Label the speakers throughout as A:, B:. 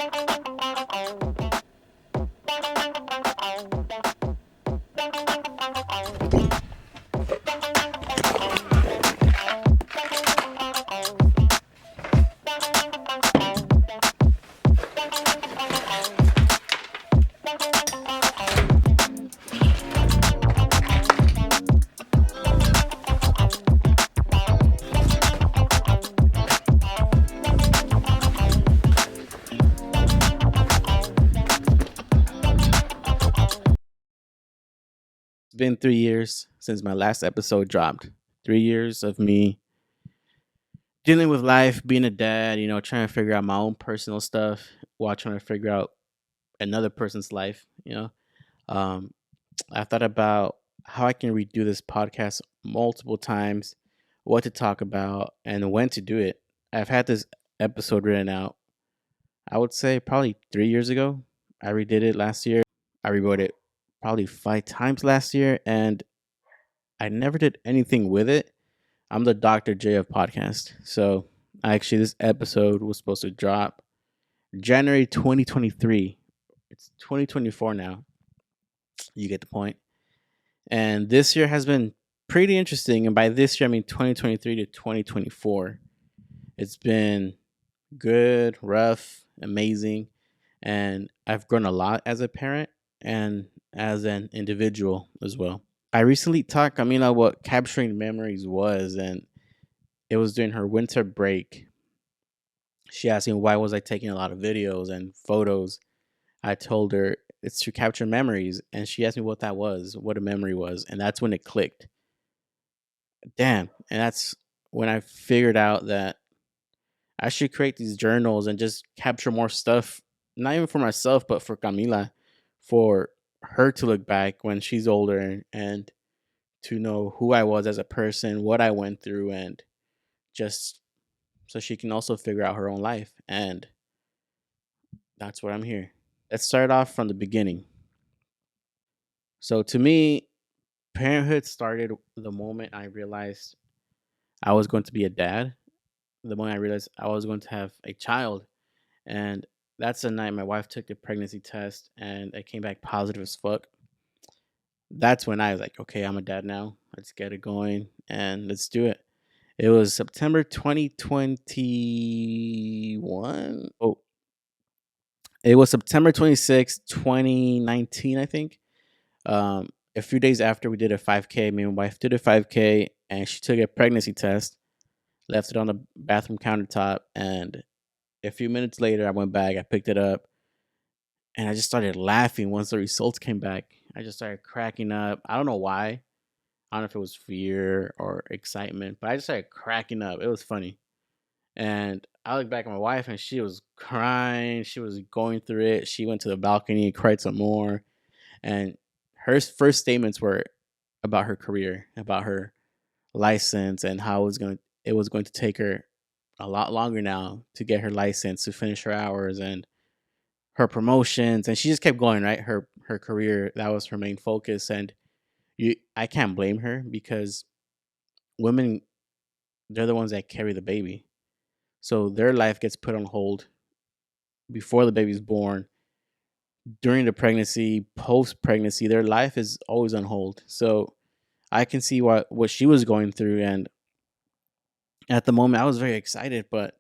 A: It's been 3 years since my last episode dropped. 3 years of me dealing with life, being a dad, trying to figure out my own personal stuff while trying to figure out another person's life. Um, I thought about how I can redo this podcast multiple times, what to talk about, and when to do it. I've had this episode written out, I would say probably 3 years ago. I redid it last year. I rewrote it probably 5 times last year, and I never did anything with it. I'm the Dr. J of podcast. So actually, this episode was supposed to drop January 2023. It's 2024 now. You get the point. And this year has been pretty interesting. And by this year, I mean 2023 to 2024. It's been good, rough, amazing. And I've grown a lot as a parent and as an individual as well. I recently taught Camila what capturing memories was, and it was during her winter break. She asked me why was I taking a lot of videos and photos. I told her it's to capture memories, and she asked me what that was, what a memory was, and that's when it clicked. Damn, and that's when I figured out that I should create these journals and just capture more stuff, not even for myself, but for Camila, for her to look back when she's older and to know who I was as a person, what I went through, and just so she can also figure out her own life. And that's what I'm here. Let's start off from the beginning. So to me, parenthood started the moment I realized I was going to be a dad, the moment I realized I was going to have a child. And that's the night my wife took the pregnancy test and it came back positive as fuck. That's when I was like, okay, I'm a dad now. Let's get it going and let's do it. It was September 2021. Oh, it was September 26th, 2019, I think. A few days after we did a 5K, me and my wife did a 5K and she took a pregnancy test, left it on the bathroom countertop. And a few minutes later, I went back, I picked it up, and I just started laughing once the results came back. I just started cracking up. I don't know why. I don't know if it was fear or excitement, but I just started cracking up. It was funny. And I looked back at my wife and she was crying. She was going through it. She went to the balcony, cried some more. And her first statements were about her career, about her license and how it was going to take her a lot longer now to get her license, to finish her hours and her promotions. And she just kept going, right? Her career, that was her main focus. And I can't blame her because women, they're the ones that carry the baby. So their life gets put on hold before the baby's born, during the pregnancy, post pregnancy, their life is always on hold. So I can see what she was going through, and at the moment I was very excited, but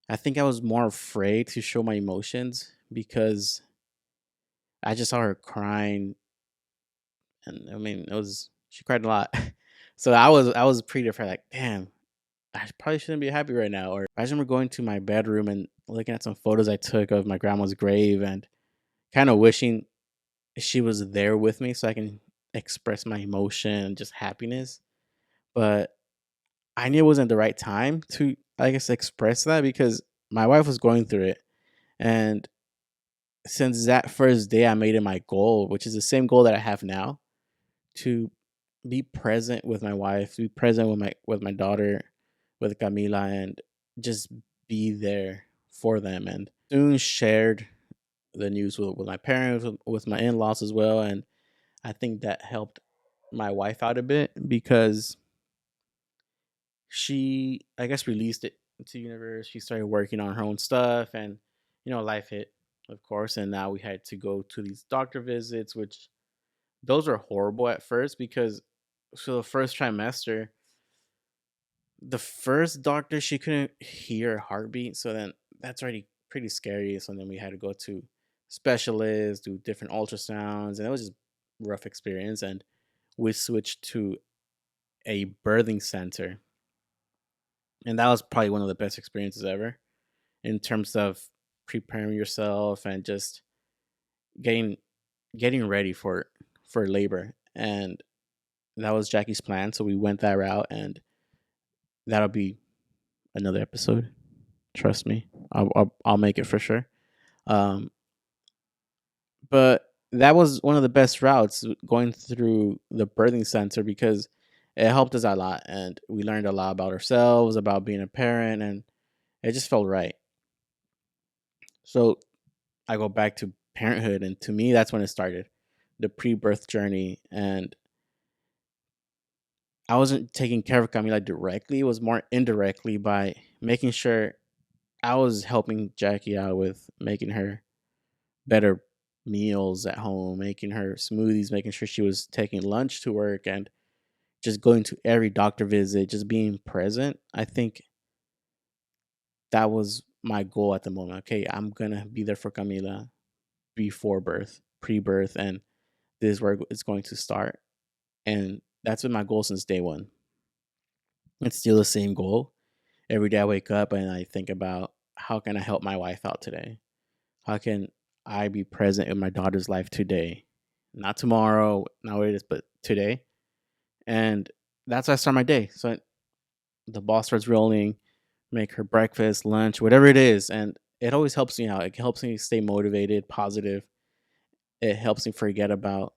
A: I think I was more afraid to show my emotions because I just saw her crying, and I mean it was she cried a lot. So I was pretty afraid, like, damn, I probably shouldn't be happy right now. Or I just remember going to my bedroom and looking at some photos I took of my grandma's grave and kind of wishing she was there with me so I can express my emotion and just happiness. But I knew it wasn't the right time to, I guess, express that because my wife was going through it. And since that first day, I made it my goal, which is the same goal that I have now, to be present with my wife, be present with my daughter, with Camila, and just be there for them. And soon shared the news with my parents, with my in-laws as well. And I think that helped my wife out a bit because she, I guess, released it to the universe. She started working on her own stuff and life hit, of course, and now we had to go to these doctor visits, which those were horrible at first because so the first trimester, the first doctor she couldn't hear a heartbeat, so then that's already pretty scary. So then we had to go to specialists, do different ultrasounds, and it was just rough experience. And we switched to a birthing center, and that was probably one of the best experiences ever in terms of preparing yourself and just getting getting ready for labor. And that was Jackie's plan, so we went that route, and that'll be another episode. Trust me, I'll make it for sure. Um, but that was one of the best routes going through the birthing center because it helped us a lot, and we learned a lot about ourselves, about being a parent, and it just felt right. So I go back to parenthood, and to me, that's when it started, the pre-birth journey. And I wasn't taking care of Camila directly; it was more indirectly by making sure I was helping Jackie out with making her better meals at home, making her smoothies, making sure she was taking lunch to work, and just going to every doctor visit, just being present. I think that was my goal at the moment. Okay, I'm gonna be there for Camila before birth, pre-birth, and this is where it's going to start. And that's been my goal since day one. It's still the same goal. Every day I wake up and I think about how can I help my wife out today? How can I be present in my daughter's life today? Not tomorrow, not what it is, but today. And that's how I start my day. So the ball starts rolling, make her breakfast, lunch, whatever it is. And it always helps me out. It helps me stay motivated, positive. It helps me forget about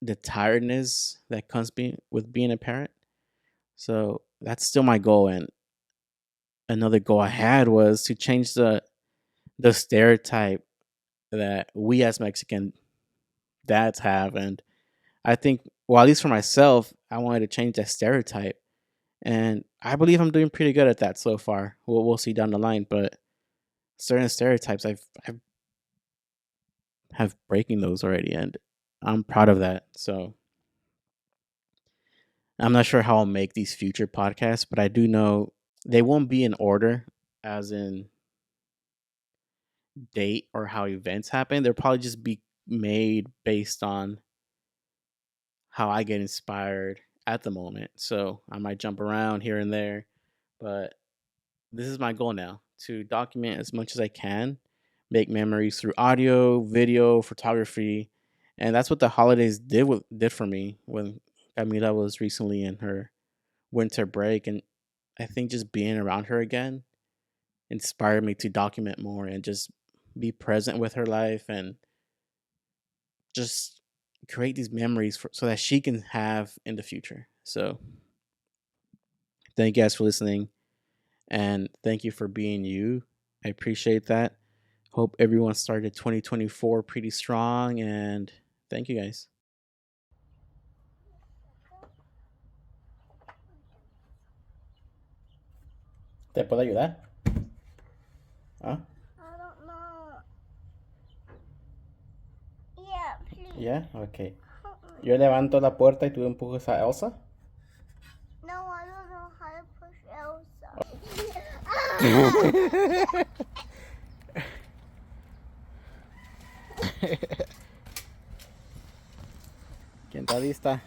A: the tiredness that comes with being a parent. So that's still my goal. And another goal I had was to change the stereotype that we as Mexican dads have. And I think, well, at least for myself, I wanted to change that stereotype. And I believe I'm doing pretty good at that so far. We'll see down the line. But certain stereotypes, I've have breaking those already. And I'm proud of that. So I'm not sure how I'll make these future podcasts, but I do know they won't be in order, as in date or how events happen. They'll probably just be made based on how I get inspired at the moment. So I might jump around here and there, but this is my goal now, to document as much as I can, make memories through audio, video, photography. And that's what the holidays did for me when Camila was recently in her winter break. And I think just being around her again inspired me to document more and just be present with her life and just create these memories so that she can have in the future. So thank you guys for listening, and thank you for being you. I appreciate that. Hope everyone started 2024 pretty strong, and thank you guys. ¿Te puedo ayudar? ¿Ah?
B: I don't know. Yeah, please.
A: Yeah, okay.
B: Help me.
A: Yo levanto la puerta y tú empujas a Elsa.
B: No, I don't know how to push Elsa.
A: ¿Quién está lista?